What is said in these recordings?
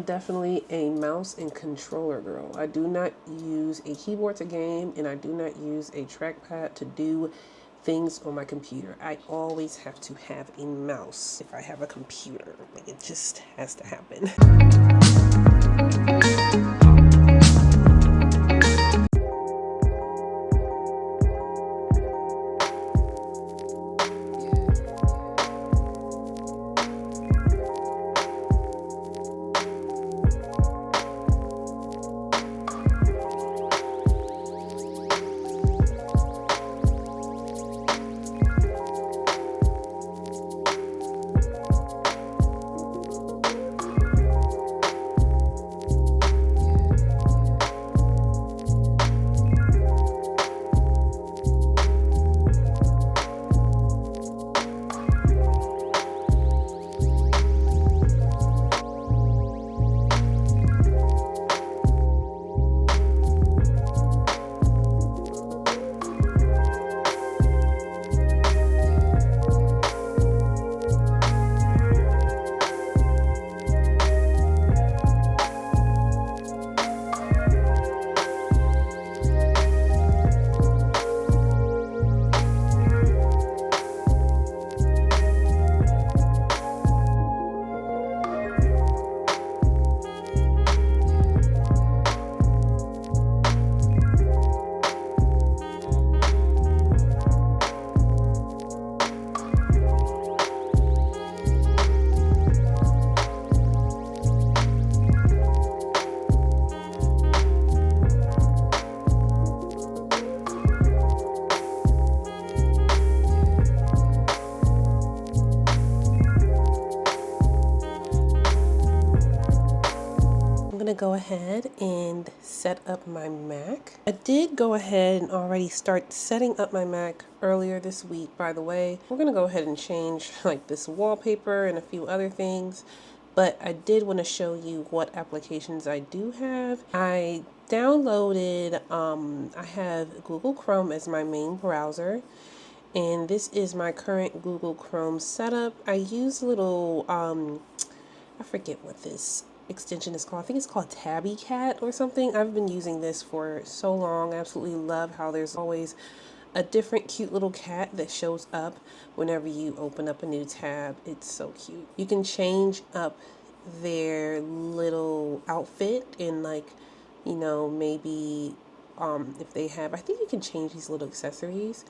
Definitely a mouse and controller girl. I do not use a keyboard to game, and I do not use a trackpad to do things on my computer. I always have to have a mouse if I have a computer. Like, it just has to happen. Go ahead and set up my Mac. I did go ahead and already start setting up my Mac earlier this week, by the way. We're gonna go ahead and change like this wallpaper and a few other things, but I did want to show you what applications I do have. I downloaded, I have Google Chrome as my main browser, and this is my current Google Chrome setup. I use a little, I forget what this extension is called. I think it's called Tabby Cat or something. I've been using this for so long. I absolutely love how there's always a different cute little cat that shows up whenever you open up a new tab. It's so cute. You can change up their little outfit and, like, you know, maybe if they have, I think you can change these little accessories.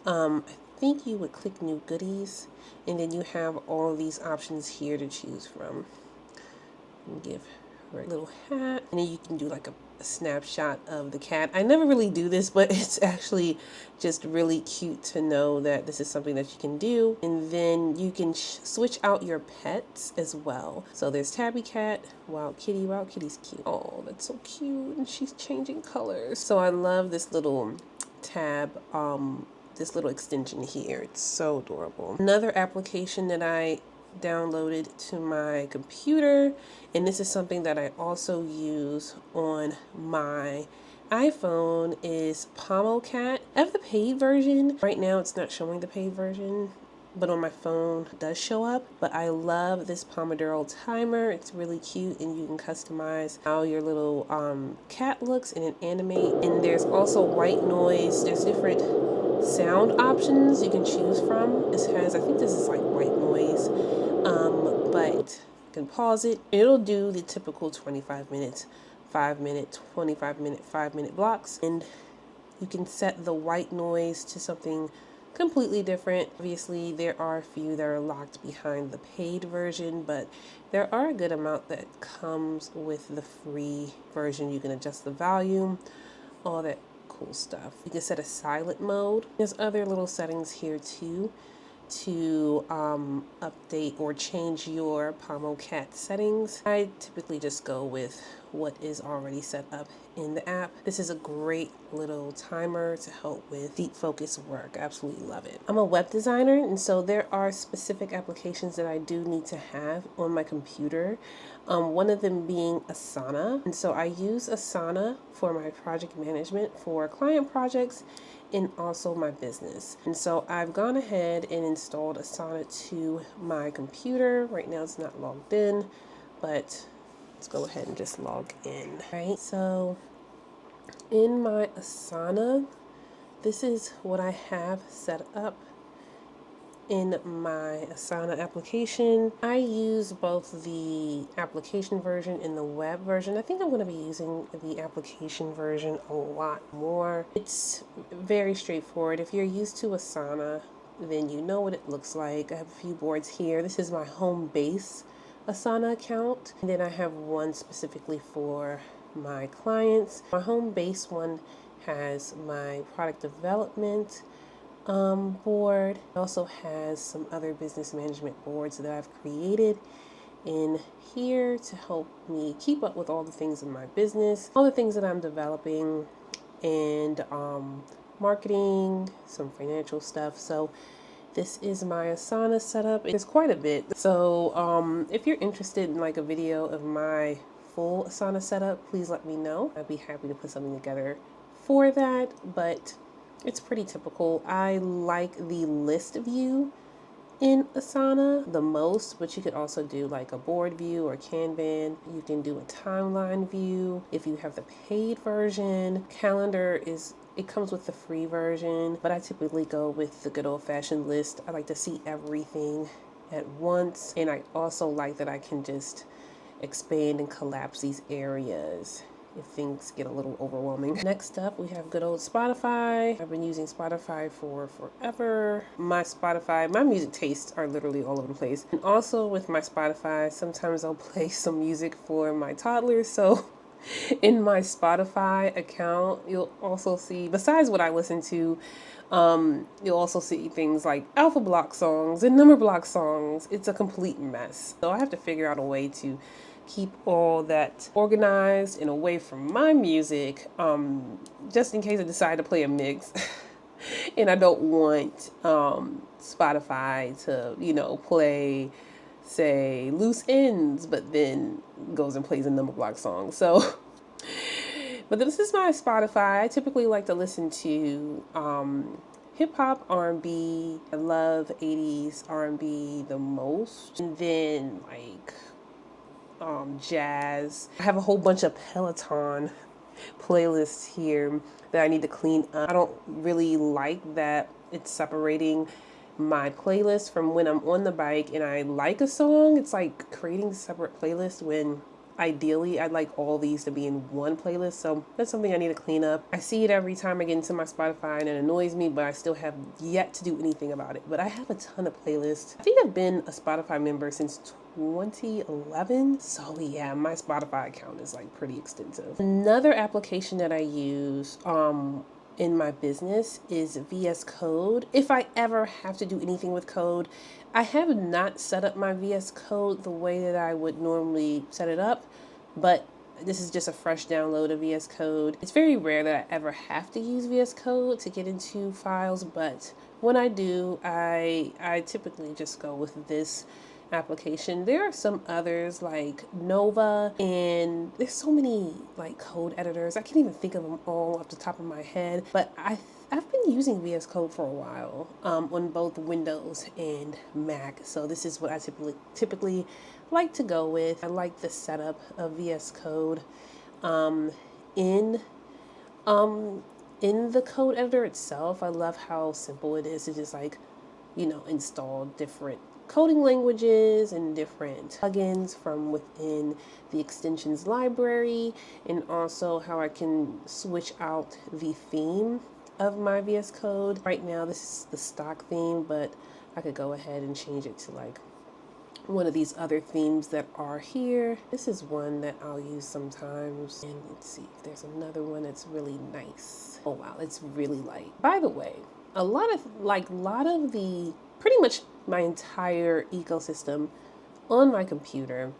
I think you would click new goodies, and then you have all of these options here to choose from. Give her a little hat, and then you can do like a snapshot of the cat. I never really do this, but it's actually just really cute to know that this is something that you can do. And then you can switch out your pets as well. So there's Tabby Cat, Wild Kitty. Wild Kitty's cute. Oh, that's so cute, and she's changing colors. So I love this little tab, this little extension here. It's so adorable. Another application that I downloaded to my computer, and this is something that I also use on my iPhone, is PomoCat. I have the paid version. Right now it's not showing the paid version, but on my phone it does show up. But I love this Pomodoro timer. It's really cute, and you can customize how your little cat looks and animate. And there's also white noise. There's different sound options you can choose from. This has, I think this is like white noise, but you can pause it. It'll do the typical 25 minutes, 5 minute, 25 minute, 5 minute blocks, and you can set the white noise to something completely different. Obviously, there are a few that are locked behind the paid version, but there are a good amount that comes with the free version. You can adjust the volume, all that cool stuff. You can set a silent mode. There's other little settings here too to update or change your PomoCat settings. I typically just go with what is already set up in the app. This is a great little timer to help with deep focus work. I absolutely love it. I'm a web designer, and so there are specific applications that I do need to have on my computer. One of them being Asana. And so I use Asana for my project management for client projects and also my business. And so I've gone ahead and installed Asana to my computer. Right now it's not logged in, but Let's go ahead and just log in. All right, so in my Asana, this is what I have set up in my Asana application. I use both the application version and the web version. I think I'm going to be using the application version a lot more. It's very straightforward. If you're used to Asana, then you know what it looks like. I have a few boards here. This is my home base Asana account. And then I have one specifically for my clients. My home base one has my product development board. It also has some other business management boards that I've created in here to help me keep up with all the things in my business, all the things that I'm developing, and marketing, some financial stuff. So this is my Asana setup. It's quite a bit. So if you're interested in like a video of my full Asana setup, please let me know. I'd be happy to put something together for that, but it's pretty typical. I like the list view in Asana the most, but you could also do like a board view or Kanban. You can do a timeline view if you have the paid version. Calendar it comes with the free version, but I typically go with the good old-fashioned list. I like to see everything at once, and I also like that I can just expand and collapse these areas if things get a little overwhelming. Next up, we have good old Spotify. I've been using Spotify for forever. My music tastes are literally all over the place. And also with my Spotify, sometimes I'll play some music for my toddlers. So in my Spotify account, you'll also see, besides what I listen to, you'll also see things like alpha block songs and number block songs. It's a complete mess. So I have to figure out a way to keep all that organized and away from my music, just in case I decide to play a mix and I don't want Spotify to, play, say, Loose Ends, but then goes and plays a number block song. So, but this is my Spotify. I typically like to listen to hip hop, R&B. I love 80s R&B the most. And then like jazz. I have a whole bunch of Peloton playlists here that I need to clean up. I don't really like that it's separating my playlist from when I'm on the bike and I like a song. It's like creating separate playlists when ideally I'd like all these to be in one playlist. So that's something I need to clean up. I see it every time I get into my Spotify and it annoys me, but I still have yet to do anything about it. But I have a ton of playlists. I think I've been a Spotify member since 2011. So yeah, my Spotify account is like pretty extensive. Another application that I use in my business is VS Code. If I ever have to do anything with code, I have not set up my VS Code the way that I would normally set it up, but this is just a fresh download of VS Code. It's very rare that I ever have to use VS Code to get into files, but when I do, I typically just go with this application. There are some others like Nova, and there's so many like code editors. I can't even think of them all off the top of my head, but I've been using VS Code for a while on both Windows and Mac. So this is what I typically like to go with. I like the setup of VS Code in the code editor itself. I love how simple it is to just like, install different coding languages and different plugins from within the extensions library, and also how I can switch out the theme of my VS Code. Right now this is the stock theme, but I could go ahead and change it to like one of these other themes that are here. This is one that I'll use sometimes, and let's see if there's another one that's really nice. Oh wow, it's really light. By the way, a lot of the pretty much my entire ecosystem on my computer,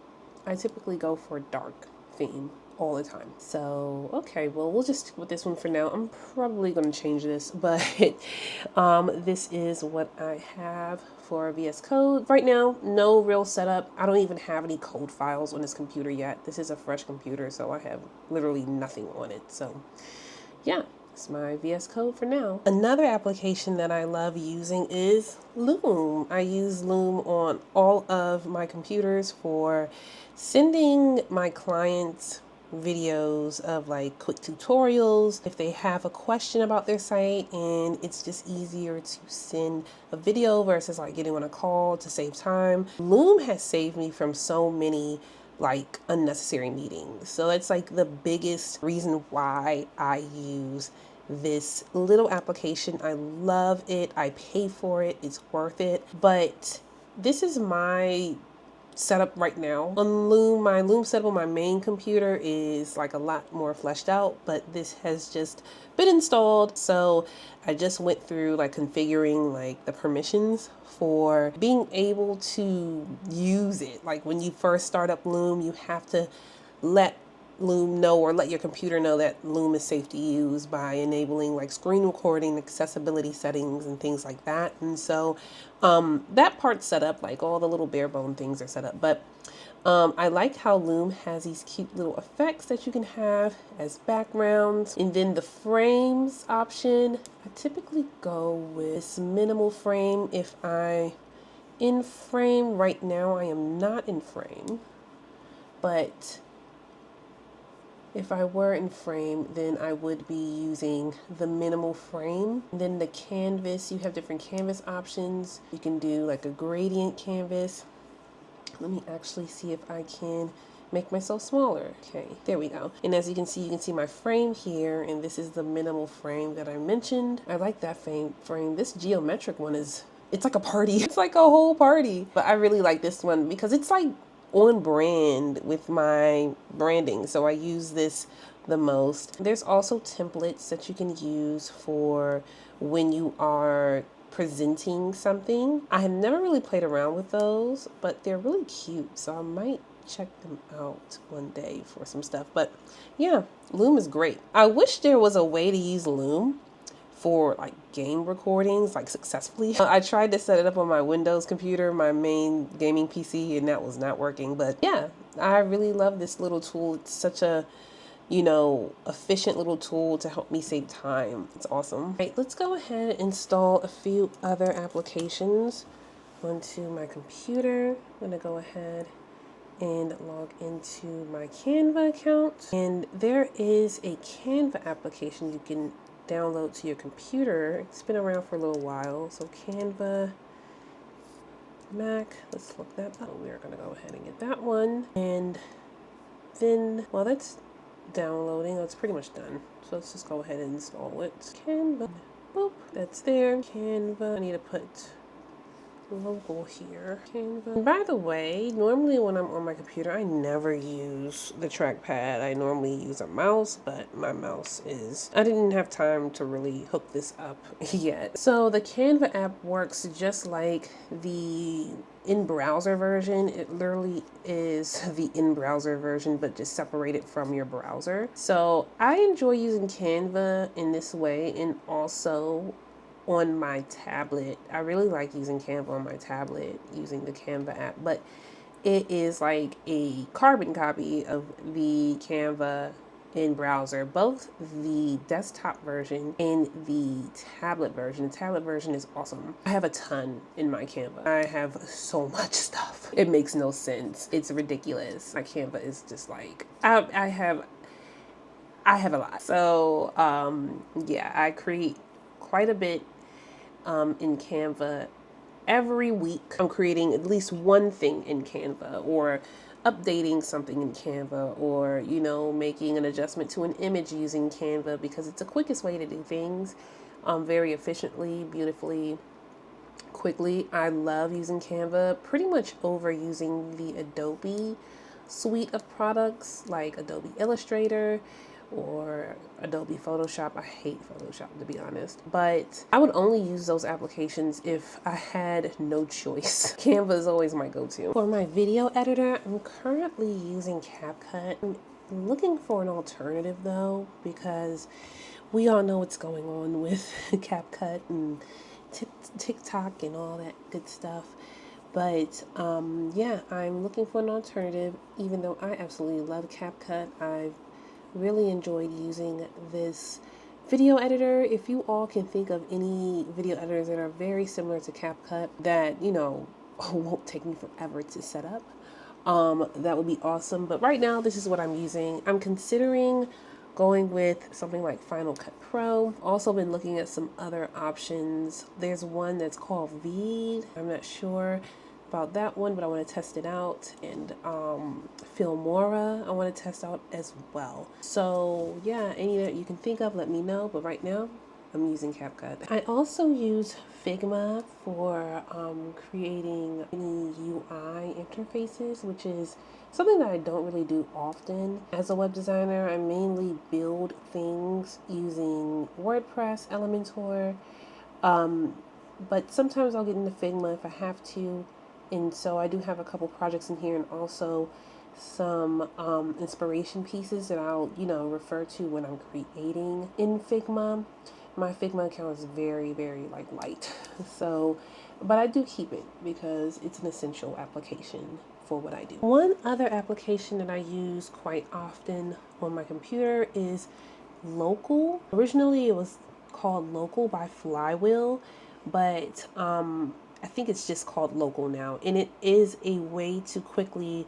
I typically go for a dark theme all the time. So, okay, well, we'll just stick with this one for now. I'm probably going to change this, but this is what I have for VS Code. Right now, no real setup. I don't even have any code files on this computer yet. This is a fresh computer, so I have literally nothing on it. So, yeah. It's my VS Code for now. Another application that I love using is Loom. I use Loom on all of my computers for sending my clients videos of like quick tutorials if they have a question about their site, and it's just easier to send a video versus like getting on a call to save time. Loom has saved me from so many like unnecessary meetings. So it's like the biggest reason why I use this little application. I love it. I pay for it. It's worth it. But this is my setup right now on Loom. My Loom setup on my main computer is like a lot more fleshed out, but this has just been installed. So I just went through like configuring like the permissions for being able to use it. Like when you first start up Loom, you have to let Loom know, or let your computer know, that Loom is safe to use by enabling like screen recording, accessibility settings, and things like that. And so that part's set up, like all the little bare bone things are set up. But I like how Loom has these cute little effects that you can have as backgrounds. And then the frames option, I typically go with this minimal frame if I in frame. Right now I am not in frame, but if I were in frame, then I would be using the minimal frame. And then the canvas, you have different canvas options. You can do like a gradient canvas. Let me actually see if I can make myself smaller. Okay, there we go. And as you can see my frame here, and this is the minimal frame that I mentioned. I like that frame. This geometric one it's like a party. It's like a whole party. But I really like this one because it's like on brand with my branding. So I use this the most. There's also templates that you can use for when you are presenting something. I have never really played around with those, but they're really cute. So I might check them out one day for some stuff. But yeah, Loom is great. I wish there was a way to use Loom for like game recordings like successfully. I tried to set it up on my Windows computer, my main gaming PC, and that was not working. But yeah, I really love this little tool. It's such a, efficient little tool to help me save time. It's awesome. Right, let's go ahead and install a few other applications onto my computer. I'm gonna go ahead and log into my Canva account. And there is a Canva application you can download to your computer. It's been around for a little while. So Canva Mac, let's look that up. We're gonna go ahead and get that one. And then while that's downloading, it's pretty much done. So let's just go ahead and install it. Canva, boop, that's there. Canva, I need to put local here. Canva. And by the way, normally when I'm on my computer, I never use the trackpad. I normally use a mouse, but my mouse I didn't have time to really hook this up yet. So the Canva app works just like the in-browser version. It literally is the in-browser version, but just separated from your browser. So I enjoy using Canva in this way, and also on my tablet. I really like using Canva on my tablet using the Canva app, but it is like a carbon copy of the Canva in browser, both the desktop version and the tablet version. The tablet version is awesome. I have a ton in my Canva. I have so much stuff. It makes no sense. It's ridiculous. My Canva is just like, I have a lot. So yeah, I create quite a bit in Canva. Every week I'm creating at least one thing in Canva, or updating something in Canva, or making an adjustment to an image using Canva, because it's the quickest way to do things very efficiently, beautifully, quickly. I love using Canva pretty much over using the Adobe suite of products like Adobe Illustrator or Adobe Photoshop. I hate Photoshop, to be honest, but I would only use those applications if I had no choice. Canva is always my go-to. For my video editor, I'm currently using CapCut. I'm looking for an alternative though, because we all know what's going on with CapCut and TikTok and all that good stuff. But yeah, I'm looking for an alternative, even though I absolutely love CapCut. I've really enjoyed using this video editor. If you all can think of any video editors that are very similar to CapCut that, you know, won't take me forever to set up, that would be awesome. But right now, this is what I'm using. I'm considering going with something like Final Cut Pro. Also been looking at some other options. There's one that's called Veed. I'm not sure about that one, but I want to test it out. And Filmora I want to test out as well. So yeah, any that you can think of, let me know. But right now, I'm using CapCut. I also use Figma for creating any UI interfaces, which is something that I don't really do often. As a web designer, I mainly build things using WordPress, Elementor, but sometimes I'll get into Figma if I have to. And so I do have a couple projects in here, and also some inspiration pieces that I'll, you know, refer to when I'm creating in Figma. My Figma account is very, very like light. So, but I do keep it because it's an essential application for what I do. One other application that I use quite often on my computer is Local. Originally it was called Local by Flywheel, but I think it's just called Local now, and it is a way to quickly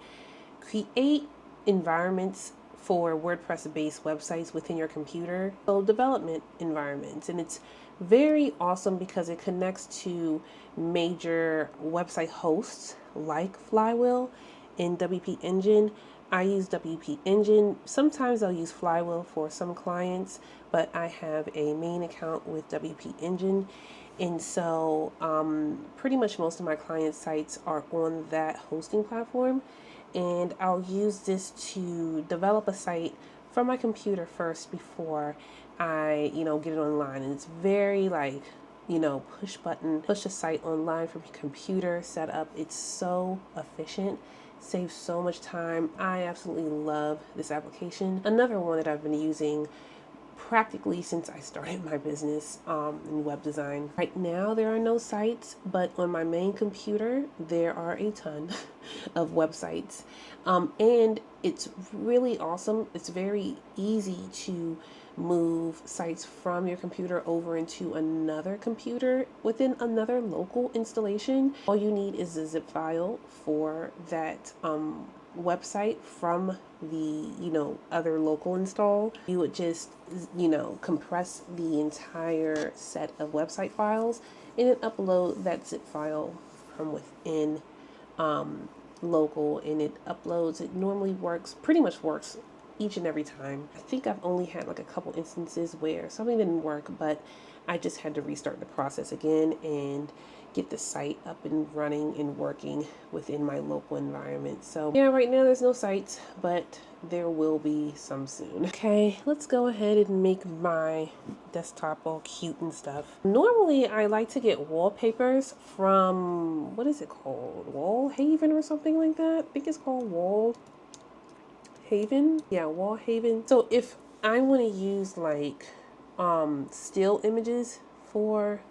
create environments for WordPress based websites within your computer, so development environments. And it's very awesome because it connects to major website hosts like Flywheel and WP Engine. I use WP Engine. Sometimes I'll use Flywheel for some clients, but I have a main account with WP Engine. And so pretty much most of my client sites are on that hosting platform. And I'll use this to develop a site from my computer first before I, you know, get it online. And it's very like, you know, push button, push a site online from your computer setup. It's so efficient, saves so much time. I absolutely love this application. Another one that I've been using practically since I started my business in web design. Right now there are no sites, but on my main computer there are a ton of websites, and it's really awesome. It's very easy to move sites from your computer over into another computer within another local installation. All you need is a zip file for that website from the, you know, other local install. You would just, you know, compress the entire set of website files and then upload that zip file from within local, and it uploads. It normally works, pretty much works each and every time. I think I've only had like a couple instances where something didn't work, but I just had to restart the process again and get the site up and running and working within my local environment. So yeah, right now there's no sites, but there will be some soon. Okay, let's go ahead and make my desktop all cute and stuff. Normally I like to get wallpapers from, what is it called? Wallhaven or something like that? I think it's called Wallhaven. Yeah, Wallhaven. So if I want to use like still images for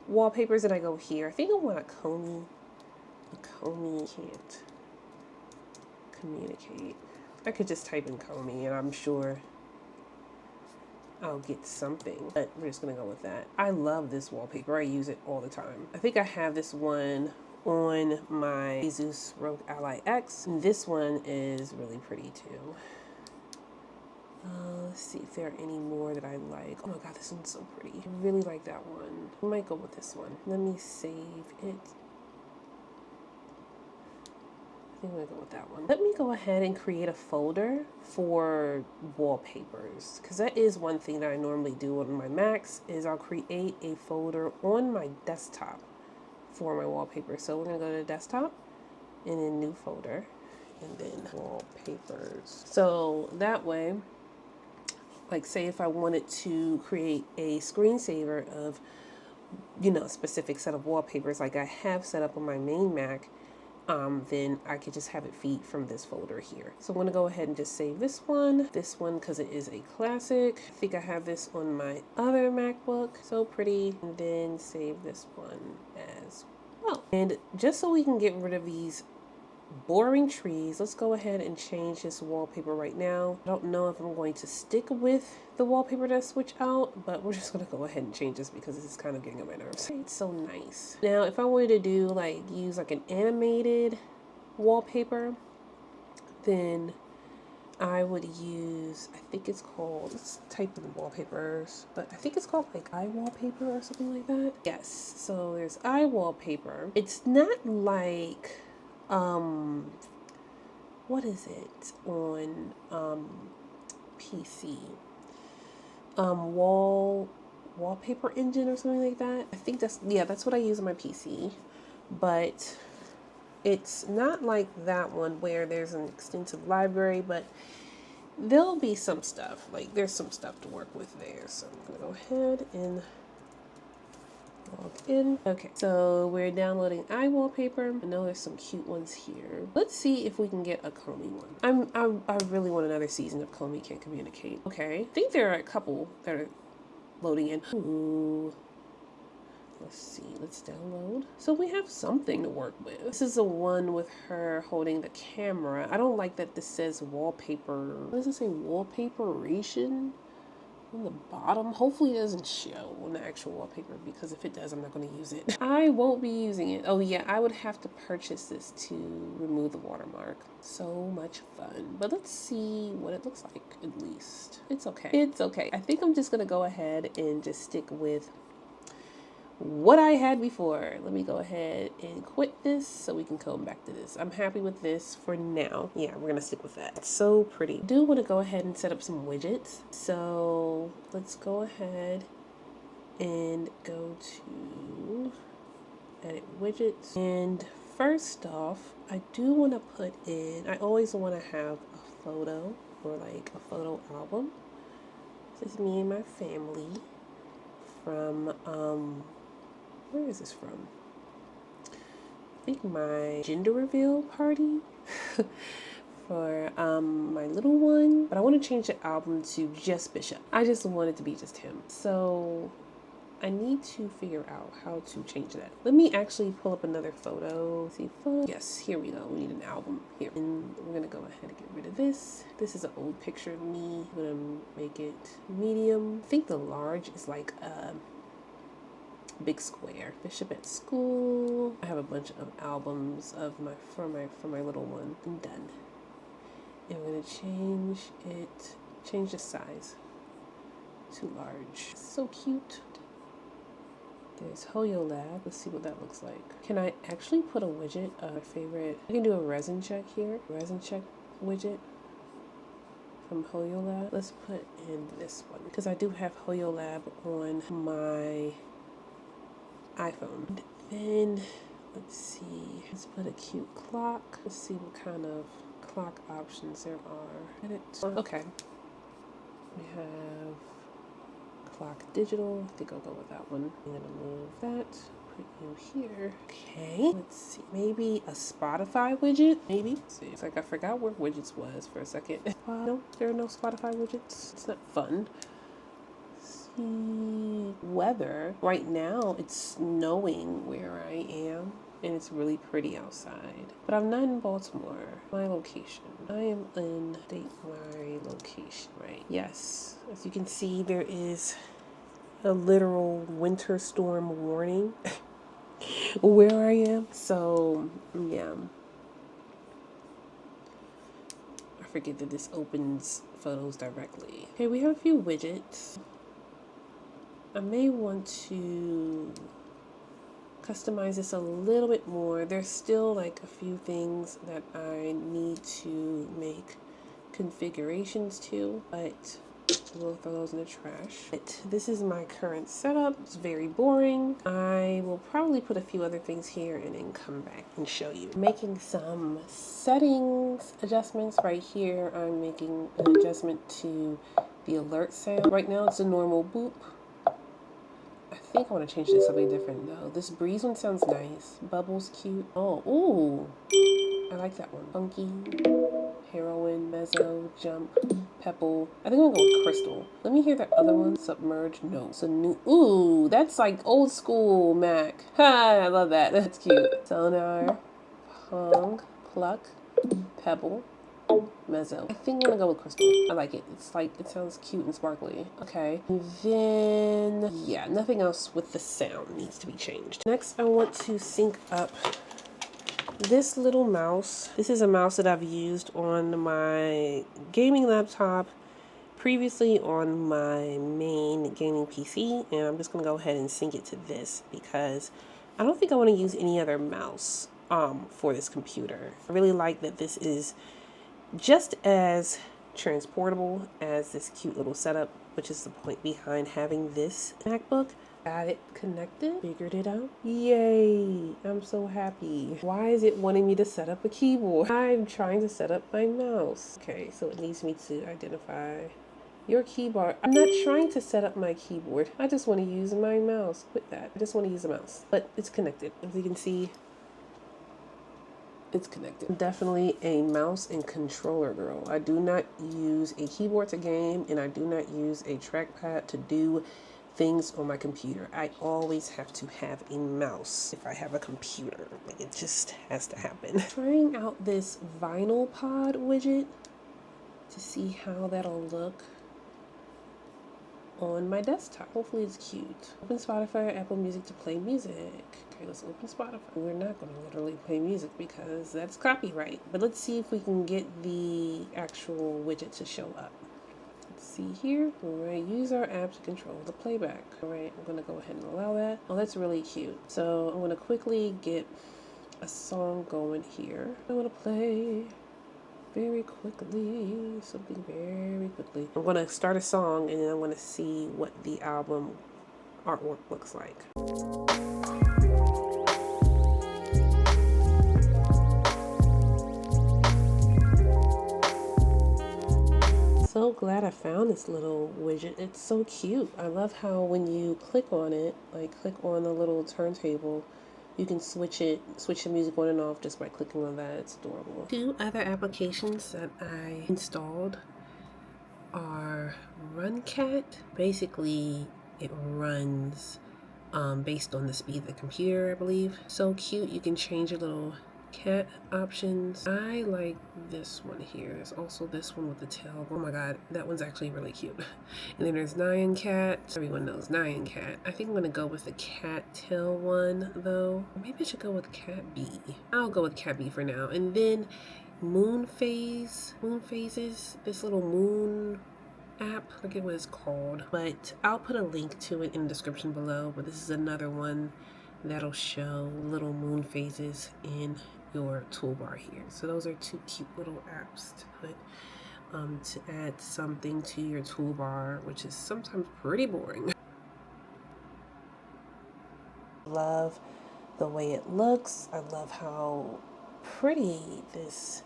wallpapers, and I go here, I think I want a Comey. Can't communicate. I could just type in Comey and I'm sure I'll get something, but we're just gonna go with that. I love this wallpaper. I use it all the time. I think I have this one on my Jesus Rogue Ally X. This one is really pretty too. Let's see if there are any more that I like. Oh my god, this one's so pretty. I really like that one. I might go with this one. Let me save it. I think I'm gonna go with that one. Let me go ahead and create a folder for wallpapers, because that is one thing that I normally do on my Macs, is I'll create a folder on my desktop for my wallpaper. So we're gonna go to desktop and then new folder and then wallpapers. So that way, like say if I wanted to create a screensaver of, you know, a specific set of wallpapers like I have set up on my main Mac, then I could just have it feed from this folder here. So I'm going to go ahead and just save this one because it is a classic. I think I have this on my other MacBook, so pretty, and then save this one as well. And just so we can get rid of these boring trees. Let's go ahead and change this wallpaper right now. I don't know if I'm going to stick with the wallpaper that I switch out, but we're just gonna go ahead and change this because this is kind of getting on my nerves. It's so nice. Now, if I wanted to do like use like an animated wallpaper, then I would use, I think it's called, let's type in wallpapers, but I think it's called like iWallpaper or something like that. Yes, so there's iWallpaper. It's not like, what is it on PC? Wallpaper engine or something like that. I think that's what I use on my PC, but it's not like that one where there's an extensive library, but there'll be some stuff. Like there's some stuff to work with there. So I'm gonna go ahead and log in. Okay, so we're downloading iWallpaper. I know there's some cute ones here. Let's see if we can get a Comey one. I really want another season of Comey Can't Communicate. Okay, I think there are a couple that are loading in. Ooh. Let's see, let's download. So we have something to work with. This is the one with her holding the camera. I don't like that this says wallpaper. What does it say? Wallpaperation on the bottom. Hopefully it doesn't show on the actual wallpaper, because if it does, I'm not going to use it. I won't be using it. Oh yeah, I would have to purchase this to remove the watermark. So much fun. But let's see what it looks like, at least. It's okay. It's okay. I think I'm just going to go ahead and just stick with what I had before. Let me go ahead and quit this so we can come back to this. I'm happy with this for now. Yeah, we're gonna stick with that. It's so pretty. I do want to go ahead and set up some widgets. So let's go ahead and go to edit widgets. And first off, I do want to put in, I always want to have a photo or like a photo album. This is me and my family from where is this from? I think my gender reveal party for my little one. But I want to change the album to just Bishop. I just want it to be just him. So I need to figure out how to change that. Let me actually pull up another photo. Let's see, photo. Yes, here we go. We need an album here. And we're gonna go ahead and get rid of this. This is an old picture of me. I'm gonna make it medium. I think the large is like a big square. Bishop at school. I have a bunch of albums of for my little one. I'm done. And we're gonna change the size to large. So cute. There's Hoyo Lab. Let's see what that looks like. Can I actually put a widget? My favorite. I can do a resin check here. Resin check widget from Hoyo Lab. Let's put in this one because I do have Hoyo Lab on my iPhone. And then let's see. Let's put a cute clock. Let's see what kind of clock options there are. Edit. Okay. We have clock digital. I think I'll go with that one. I'm gonna move that. Put you here. Okay. Let's see. Maybe a Spotify widget. Maybe. Let's see. It's like I forgot where widgets was for a second. No, there are no Spotify widgets. It's not fun. Weather. Right now it's snowing where I am and it's really pretty outside, but I'm not in Baltimore. My location, I am in my location, right? Yes, as you can see, there is a literal winter storm warning where I am. So yeah, I forget that this opens photos directly. Okay, we have a few widgets. I may want to customize this a little bit more. There's still like a few things that I need to make configurations to, but we'll throw those in the trash. But this is my current setup. It's very boring. I will probably put a few other things here and then come back and show you. Making some settings adjustments right here. I'm making an adjustment to the alert sound. Right now it's a normal boop. I think I want to change it to something different though. This breeze one sounds nice. Bubbles cute. Oh, ooh. I like that one. Funky, heroin, mezzo, jump, pebble. I think I'm gonna go with crystal. Let me hear that other one. Submerge, no. So new. Ooh, that's like old school Mac. Ha, I love that. That's cute. Sonar, punk, Pluck, Pebble, Mezzo. I think I'm gonna go with Crystal. I like it. It's like, it sounds cute and sparkly. Okay. And then, yeah, nothing else with the sound needs to be changed. Next, I want to sync up this little mouse. This is a mouse that I've used on my gaming laptop, previously on my main gaming PC, and I'm just gonna go ahead and sync it to this because I don't think I want to use any other mouse for this computer. I really like that this is just as transportable as this cute little setup, which is the point behind having this MacBook. Got it connected, figured it out. Yay, I'm so happy. Why is it wanting me to set up a keyboard? I'm trying to set up my mouse. Okay, so it needs me to identify your keyboard. I'm not trying to set up my keyboard. I just want to use my mouse. Quit that. I just want to use a mouse. But it's connected. As you can see, it's connected. I'm definitely a mouse and controller girl. I do not use a keyboard to game, and I do not use a trackpad to do things on my computer. I always have to have a mouse if I have a computer. Like, it just has to happen. Trying out this vinyl pod widget to see how that'll look on my desktop. Hopefully it's cute. Open Spotify or Apple Music to play music. Okay, let's open Spotify. We're not going to literally play music because that's copyright. But let's see if we can get the actual widget to show up. Let's see here. All right, use our app to control the playback. All right, I'm going to go ahead and allow that. Oh, that's really cute. So I'm going to quickly get a song going here. I want to play very quickly, something very quickly. I'm going to start a song and then I'm going to see what the album artwork looks like. So glad I found this little widget. It's so cute. I love how when you click on it, like click on the little turntable, you can switch the music on and off just by clicking on that. It's adorable. Two other applications that I installed are RunCat. Basically, it runs based on the speed of the computer, I believe. So cute. You can change your little cat options. I like this one here. There's also this one with the tail. Oh my god, that one's actually really cute. And then there's Nyan Cat. Everyone knows Nyan Cat. I think I'm gonna go with the cat tail one though. Or maybe I should go with Cat B. I'll go with Cat B for now. And then Moon Phases, this little moon app. I forget what it's called, but I'll put a link to it in the description below. But this is another one that'll show little moon phases in your toolbar here. So those are two cute little apps to put to add something to your toolbar, which is sometimes pretty boring. Love the way it looks. I love how pretty this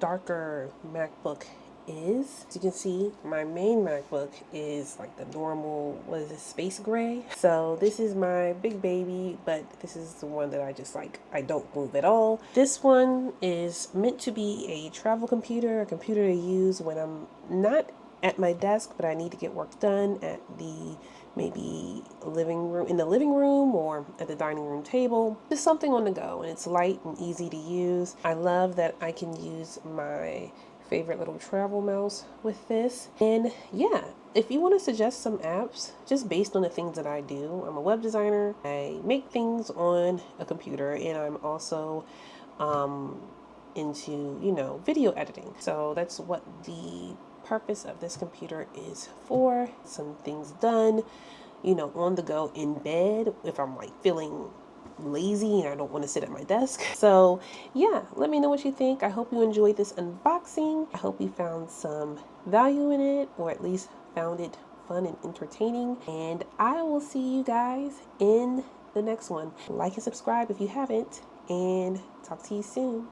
darker MacBook is. As you can see, my main MacBook is like the normal, what is this, space gray. So this is my big baby, but this is the one that I just like, I don't move at all. This one is meant to be a travel computer, a computer to use when I'm not at my desk, but I need to get work done at the maybe in the living room or at the dining room table. Just something on the go, and it's light and easy to use. I love that I can use my favorite little travel mouse with this. And yeah, if you want to suggest some apps just based on the things that I do, I'm a web designer. I make things on a computer, and I'm also into, you know, video editing. So that's what the purpose of this computer is for. Some things done, you know, on the go in bed if I'm like feeling lazy and I don't want to sit at my desk. So yeah, let me know what you think. I hope you enjoyed this unboxing. I hope you found some value in it, or at least found it fun and entertaining. And I will see you guys in the next one. Like and subscribe if you haven't, and talk to you soon.